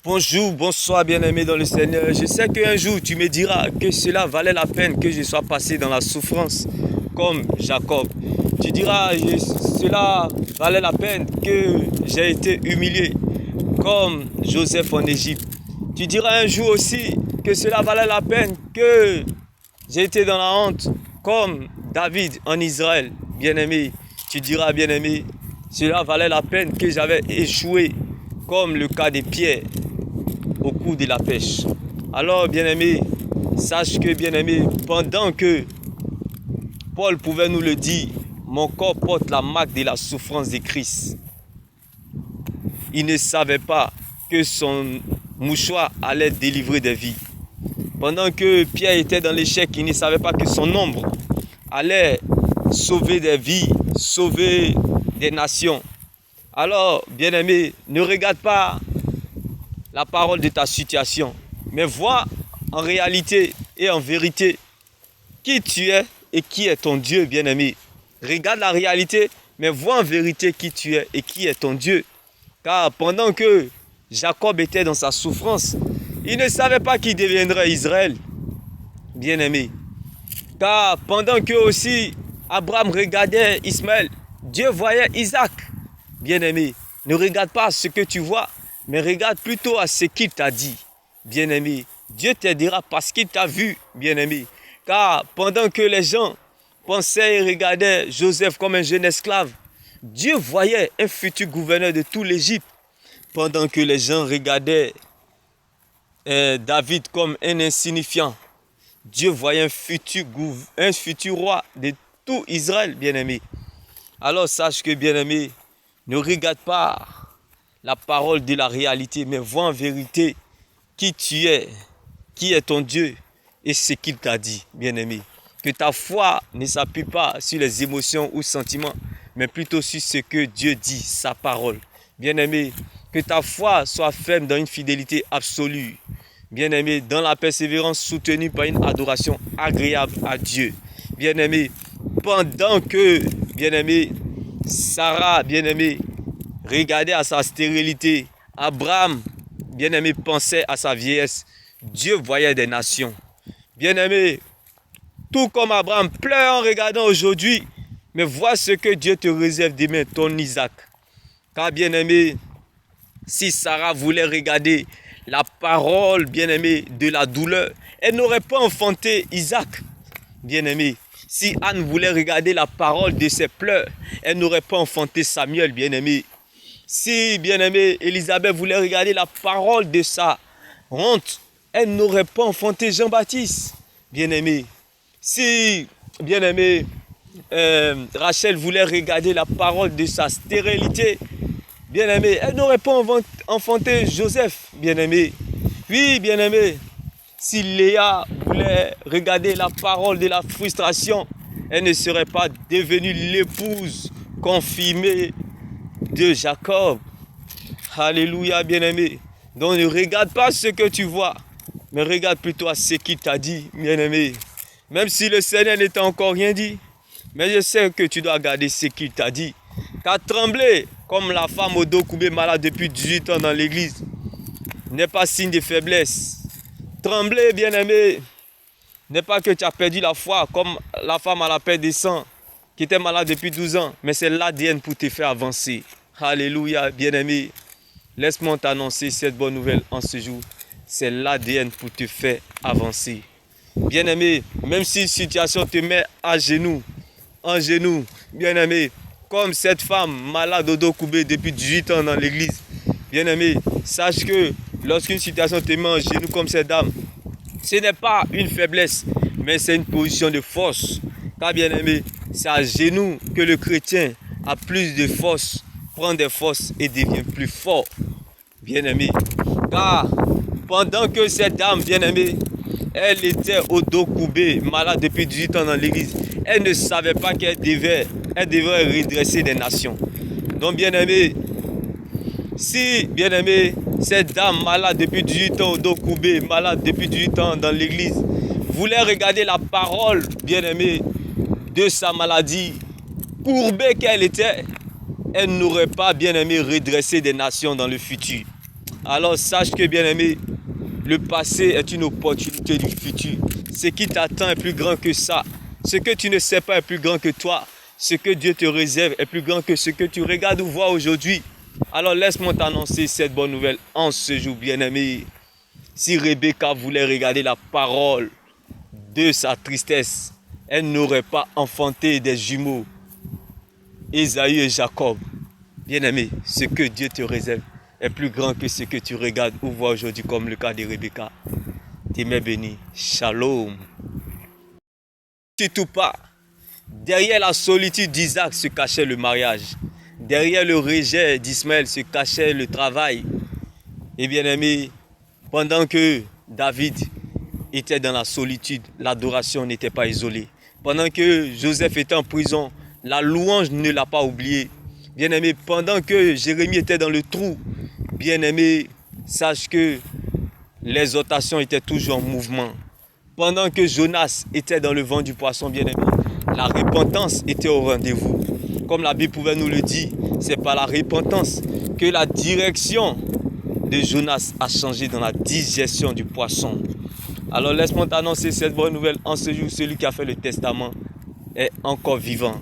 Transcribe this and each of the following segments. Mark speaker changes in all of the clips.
Speaker 1: Bonjour, bonsoir bien-aimé dans le Seigneur. Je sais qu'un jour tu me diras que cela valait la peine que je sois passé dans la souffrance comme Jacob. Tu diras cela valait la peine que j'ai été humilié comme Joseph en Égypte. Tu diras un jour aussi que cela valait la peine que j'ai été dans la honte comme David en Israël. Bien-aimé, tu diras bien-aimé, cela valait la peine que j'avais échoué comme le cas de Pierre au cours de la pêche. Alors, bien-aimé, sache que, bien-aimé, pendant que Paul pouvait nous le dire, mon corps porte la marque de la souffrance de Christ. Il ne savait pas que son mouchoir allait délivrer des vies. Pendant que Pierre était dans l'échec, il ne savait pas que son ombre allait sauver des vies, sauver des nations. Alors, bien-aimé, ne regarde pas la parole de ta situation, mais vois en réalité et en vérité qui tu es et qui est ton Dieu, bien-aimé. Regarde la réalité, mais vois en vérité qui tu es et qui est ton Dieu. Car pendant que Jacob était dans sa souffrance, il ne savait pas qu'il deviendrait Israël, bien-aimé. Car pendant que aussi Abraham regardait Ismaël, Dieu voyait Isaac, bien-aimé. Ne regarde pas ce que tu vois, mais regarde plutôt à ce qu'il t'a dit, bien-aimé. Dieu t'aidera parce qu'il t'a vu, bien-aimé. Car pendant que les gens pensaient et regardaient Joseph comme un jeune esclave, Dieu voyait un futur gouverneur de toute l'Égypte. Pendant que les gens regardaient David comme un insignifiant, Dieu voyait un futur roi de tout Israël, bien-aimé. Alors sache que, bien-aimé, ne regarde pas la parole de la réalité, mais vois en vérité qui tu es, qui est ton Dieu et ce qu'il t'a dit, bien-aimé. Que ta foi ne s'appuie pas sur les émotions ou sentiments, mais plutôt sur ce que Dieu dit, sa parole. Bien-aimé, que ta foi soit ferme dans une fidélité absolue. Bien-aimé, dans la persévérance soutenue par une adoration agréable à Dieu. Bien-aimé, pendant que, bien-aimé, Sarah, bien-aimé, regardez à sa stérilité. Abraham, bien-aimé, pensait à sa vieillesse. Dieu voyait des nations. Bien-aimé, tout comme Abraham pleure en regardant aujourd'hui, mais vois ce que Dieu te réserve demain, ton Isaac. Car bien-aimé, si Sarah voulait regarder la parole, bien-aimé, de la douleur, elle n'aurait pas enfanté Isaac, bien-aimé. Si Anne voulait regarder la parole de ses pleurs, elle n'aurait pas enfanté Samuel, bien-aimé. Si, bien-aimé, Élisabeth voulait regarder la parole de sa honte, elle n'aurait pas enfanté Jean-Baptiste, bien-aimé. Si, bien-aimé, Rachel voulait regarder la parole de sa stérilité, bien-aimé, elle n'aurait pas enfanté Joseph, bien-aimé. Oui, bien-aimé, si Léa voulait regarder la parole de la frustration, elle ne serait pas devenue l'épouse confirmée de Jacob. Alléluia, bien-aimé. Donc ne regarde pas ce que tu vois, mais regarde plutôt à ce qu'il t'a dit, bien-aimé. Même si le Seigneur ne t'a encore rien dit, mais je sais que tu dois garder ce qu'il t'a dit. Car trembler comme la femme au dos coupé malade depuis 18 ans dans l'église n'est pas signe de faiblesse. Trembler, bien-aimé, n'est pas que tu as perdu la foi comme la femme à la paix des sangs qui était malade depuis 12 ans, mais c'est l'ADN pour te faire avancer. Alléluia, bien-aimé. Laisse-moi t'annoncer cette bonne nouvelle en ce jour. C'est l'ADN pour te faire avancer. Bien-aimé, même si une situation te met à genoux, en genoux, bien-aimé, comme cette femme malade au dos courbé depuis 18 ans dans l'église, bien-aimé, sache que lorsqu'une situation te met en genoux comme cette dame, ce n'est pas une faiblesse, mais c'est une position de force. Car bien-aimé, c'est à genoux que le chrétien a plus de force, prend des forces et devient plus fort. Bien-aimé, car pendant que cette dame, bien-aimée, elle était au dos courbé, malade depuis 18 ans dans l'église, elle ne savait pas qu'elle devait redresser des nations. Donc bien-aimé, si, bien-aimé, cette dame malade depuis 18 ans au dos courbé, malade depuis 18 ans dans l'église, voulait regarder la parole, bien-aimé, de sa maladie, courbée qu'elle était, elle n'aurait pas, bien-aimé, redressé des nations dans le futur. Alors sache que, bien-aimé, le passé est une opportunité du futur. Ce qui t'attend est plus grand que ça. Ce que tu ne sais pas est plus grand que toi. Ce que Dieu te réserve est plus grand que ce que tu regardes ou vois aujourd'hui. Alors laisse-moi t'annoncer cette bonne nouvelle en ce jour, bien-aimé. Si Rebecca voulait regarder la parole de sa tristesse, elle n'aurait pas enfanté des jumeaux, Ésaü et Jacob. Bien-aimé, ce que Dieu te réserve est plus grand que ce que tu regardes ou vois aujourd'hui, comme le cas de Rebecca. T'es béni. Shalom. Surtout pas. Derrière la solitude d'Isaac se cachait le mariage. Derrière le rejet d'Ismaël se cachait le travail. Et bien aimé, pendant que David était dans la solitude, l'adoration n'était pas isolée. Pendant que Joseph était en prison, la louange ne l'a pas oublié. Bien aimé, pendant que Jérémie était dans le trou, bien aimé, sache que l'exhortation était toujours en mouvement. Pendant que Jonas était dans le vent du poisson, bien aimé, la repentance était au rendez-vous. Comme la Bible pouvait nous le dire, c'est par la repentance que la direction de Jonas a changé dans la digestion du poisson. Alors laisse-moi t'annoncer cette bonne nouvelle en ce jour. Celui qui a fait le testament est encore vivant.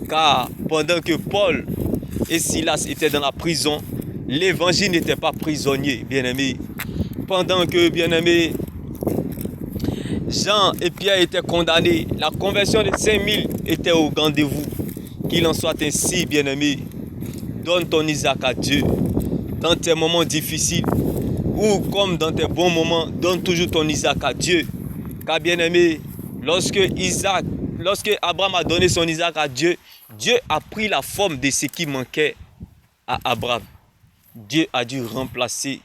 Speaker 1: Car pendant que Paul et Silas étaient dans la prison, l'évangile n'était pas prisonnier, bien-aimé. Pendant que, bien-aimé, Jean et Pierre étaient condamnés, la conversion de 5000 était au rendez-vous. Qu'il en soit ainsi, bien-aimé. Donne ton Isaac à Dieu. Dans tes moments difficiles, ou comme dans tes bons moments, donne toujours ton Isaac à Dieu. Car bien-aimé, lorsque Abraham a donné son Isaac à Dieu, Dieu a pris la forme de ce qui manquait à Abraham. Dieu a dû remplacer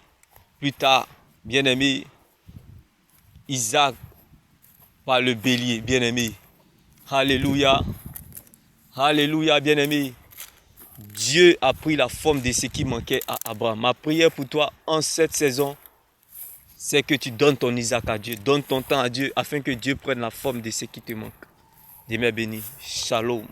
Speaker 1: plus tard, bien-aimé, Isaac par le bélier, bien-aimé. Alléluia. Alléluia, bien-aimé. Dieu a pris la forme de ce qui manquait à Abraham. Ma prière pour toi en cette saison, c'est que tu donnes ton Isaac à Dieu. Donne ton temps à Dieu afin que Dieu prenne la forme de ce qui te manque. Dieu béni. Shalom.